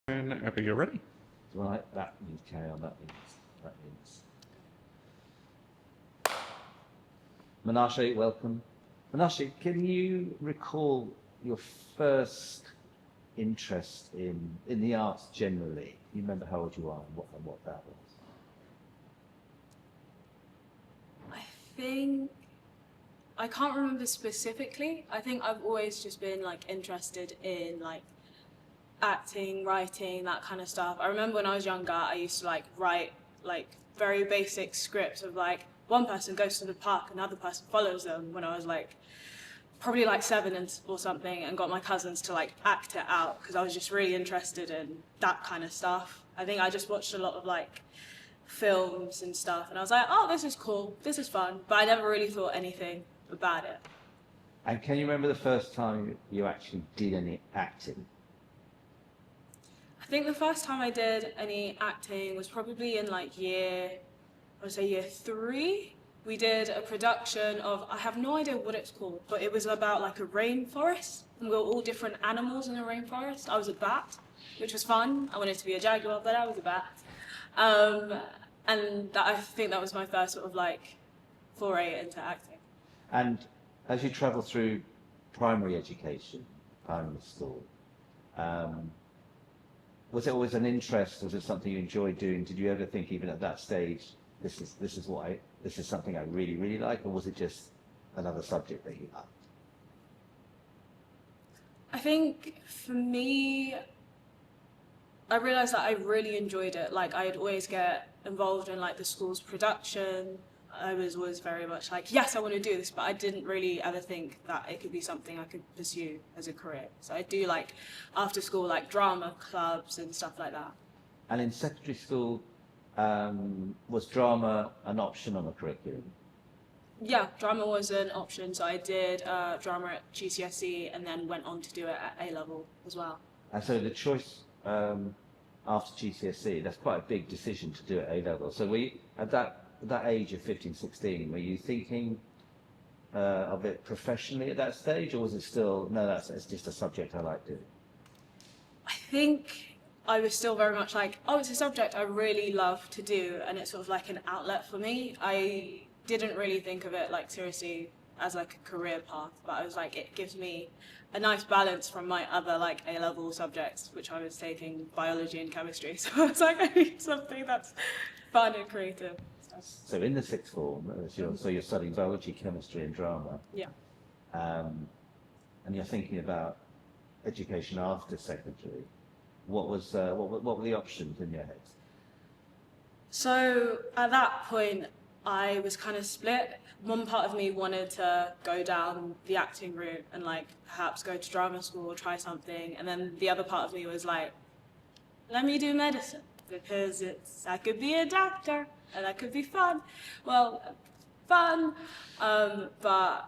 Whenever you're ready. Right, that means carry on, that means. Munashe, welcome. Munashe, can you recall your first interest in the arts generally? You remember how old you are and what that was? I think I can't remember specifically. I think I've always just been like interested in like acting, writing, that kind of stuff. I remember when I was younger, I used to like write like very basic scripts of like one person goes to the park, another person follows them when I was like probably like 7 or something, and got my cousins to like act it out because I was just really interested in that kind of stuff. I think I just watched a lot of like films and stuff, and I was like, oh, this is cool, this is fun, but I never really thought anything about it. And can you remember the first time you actually did any acting? I think the first time I did any acting was probably in like year 3. We did a production of, I have no idea what it's called, but it was about like a rainforest, and we were all different animals in a rainforest. I was a bat, which was fun. I wanted to be a jaguar, but I was a bat. And I think that was my first sort of like foray into acting. And as you travel through primary education, primary school, was it always an interest? Was it something you enjoyed doing? Did you ever think, even at that stage, this is something I really like, or was it just another subject that you liked? I think for me, I realised that I really enjoyed it. Like I'd always get involved in like the school's production. I was always very much like, yes, I want to do this, but I didn't really ever think that it could be something I could pursue as a career. So I do like after school like drama clubs and stuff like that. And in secondary school, was drama an option on the curriculum? Yeah, drama was an option. So I did drama at GCSE and then went on to do it at A-level as well. And so the choice after GCSE, that's quite a big decision to do at A-level. So were you, at that age of 15, 16, were you thinking of it professionally at that stage, or was it still, no, it's just a subject I like doing? I think I was still very much like, oh, it's a subject I really love to do, and it's sort of like an outlet for me. I didn't really think of it like seriously as like a career path, but I was like, it gives me a nice balance from my other like A-level subjects, which I was taking biology and chemistry. So I was like, I need something that's fun and creative. So in the sixth form, so you're studying biology, chemistry, and drama. Yeah. And you're thinking about education after secondary. What were the options in your head? So at that point, I was kind of split. One part of me wanted to go down the acting route and like perhaps go to drama school or try something, and then the other part of me was like, let me do medicine because I could be a doctor and that could be fun. Well, fun, but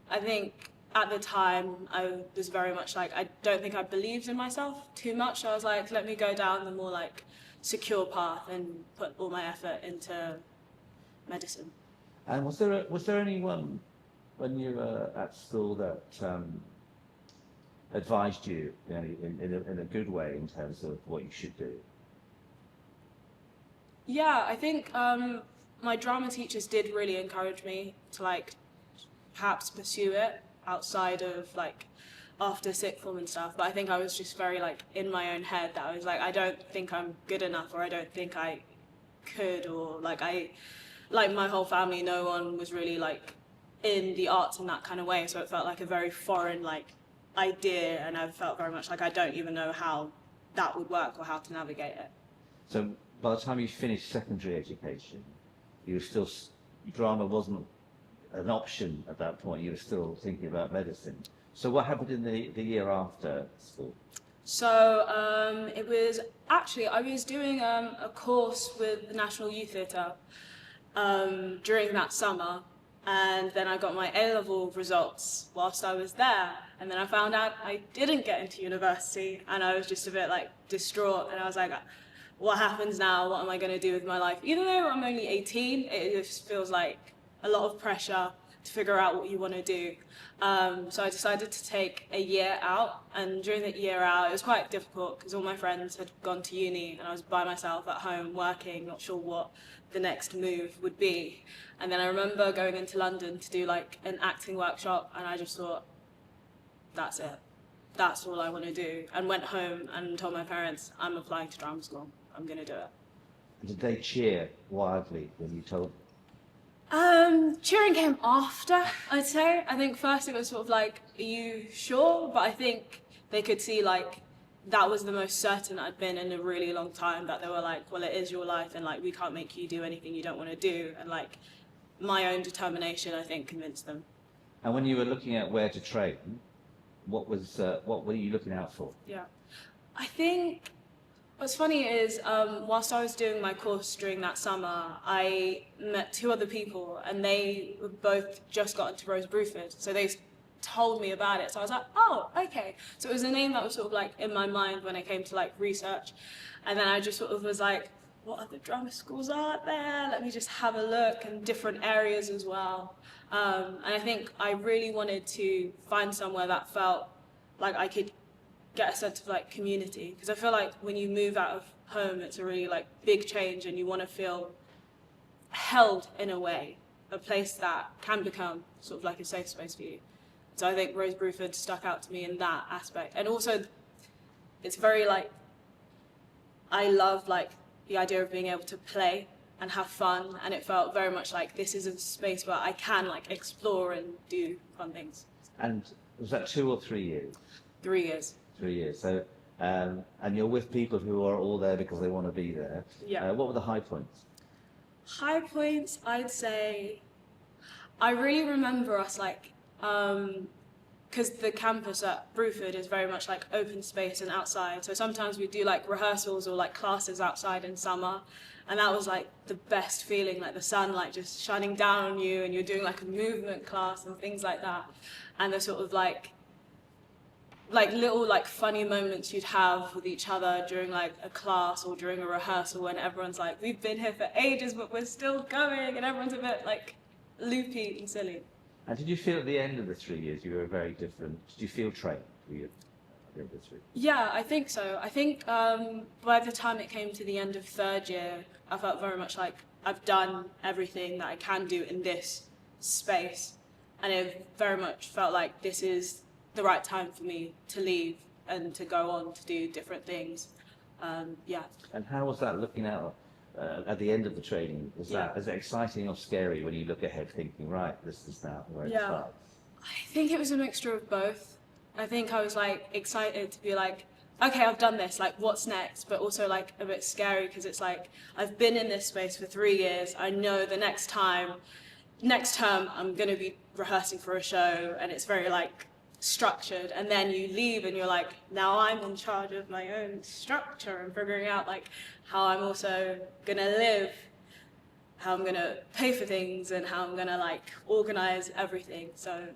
I think at the time I was very much like, I don't think I believed in myself too much. So I was like, let me go down the more like secure path and put all my effort into medicine. And was there anyone when you were at school that advised you, in a good way in terms of what you should do? Yeah, I think my drama teachers did really encourage me to like perhaps pursue it outside of like after sixth form and stuff. But I think I was just very like in my own head that I was like, I don't think I'm good enough, or I don't think I could, or like my whole family, no one was really like in the arts in that kind of way. So it felt like a very foreign like idea, and I felt very much like I don't even know how that would work or how to navigate it. So by the time you finished secondary education, you were still, drama wasn't an option at that point, you were still thinking about medicine. So what happened in the year after school? So it was actually, I was doing a course with the National Youth Theatre during that summer, and then I got my A-level results whilst I was there, and then I found out I didn't get into university, and I was just a bit like distraught, and I was like, what happens now? What am I going to do with my life? Even though I'm only 18, it just feels like a lot of pressure, to figure out what you want to do. So I decided to take a year out, and during that year out it was quite difficult because all my friends had gone to uni and I was by myself at home working, not sure what the next move would be. And then I remember going into London to do like an acting workshop, and I just thought, that's it. That's all I want to do. And went home and told my parents, I'm applying to drama school. I'm going to do it. Did they cheer wildly when you told them? Cheering came after, I'd say. I think first it was sort of like, are you sure? But I think they could see like that was the most certain I'd been in a really long time, that they were like, well, it is your life and like we can't make you do anything you don't want to do. And like my own determination, I think, convinced them. And when you were looking at where to train, what were you looking out for? Yeah. I think what's funny is whilst I was doing my course during that summer, I met two other people and they both just got into Rose Bruford. So they told me about it. So I was like, oh, okay. So it was a name that was sort of like in my mind when I came to like research. And then I just sort of was like, what other drama schools are there? Let me just have a look, in different areas as well. And I think I really wanted to find somewhere that felt like I could get a sense of like community, because I feel like when you move out of home, it's a really like big change, and you want to feel held in a way, a place that can become sort of like a safe space for you. So I think Rose Bruford stuck out to me in that aspect, and also it's very like, I love like the idea of being able to play and have fun, and it felt very much like this is a space where I can like explore and do fun things. And was that 2 or 3 years? 3 years. 3 years. So, and you're with people who are all there because they want to be there. Yeah. What were the high points? High points, I'd say, I really remember us like, because the campus at Bruford is very much like open space and outside. So sometimes we do like rehearsals or like classes outside in summer. And that was like the best feeling, like the sun like just shining down on you, and you're doing like a movement class and things like that. And the sort of like little like funny moments you'd have with each other during like a class or during a rehearsal, when everyone's like, we've been here for ages but we're still going, and everyone's a bit like loopy and silly. And did you feel at the end of the 3 years you were very different? Did you feel trained? Were you at the end of the 3 years? Yeah, I think so. I think by the time it came to the end of third year, I felt very much like I've done everything that I can do in this space, and it very much felt like this is the right time for me to leave and to go on to do different things. Yeah. And how was that looking out at the end of the training? Was that as exciting or scary when you look ahead thinking, right, this is now where it starts? I think it was a mixture of both. I think I was like excited to be like, okay, I've done this, like what's next? But also like a bit scary, because it's like, I've been in this space for 3 years. I know the next term I'm going to be rehearsing for a show, and it's very like structured, and then you leave and you're like, now I'm in charge of my own structure and figuring out like how I'm also gonna live, how I'm gonna pay for things, and how I'm gonna like organize everything. So,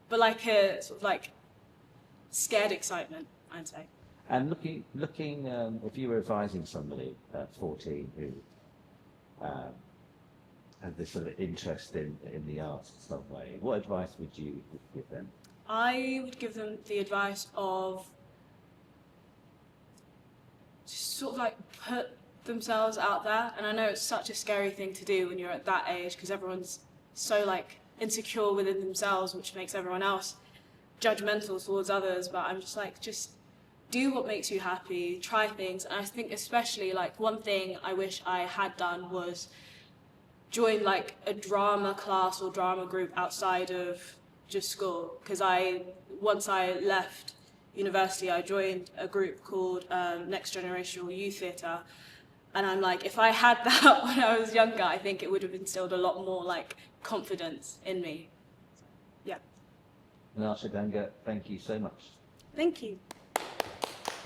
but like a sort of like scared excitement, I'd say. And looking, if you were advising somebody at 14 who had this sort of interest in the arts in some way, what advice would you give them? I would give them the advice of just sort of like put themselves out there. And I know it's such a scary thing to do when you're at that age, because everyone's so like insecure within themselves, which makes everyone else judgmental towards others. But I'm just like, just do what makes you happy, try things. And I think especially like one thing I wish I had done was join like a drama class or drama group outside of just school, because once I left university, I joined a group called Next Generational Youth Theatre, and I'm like, if I had that when I was younger, I think it would have instilled a lot more like confidence in me. Yeah. Munashe, thank you so much. Thank you.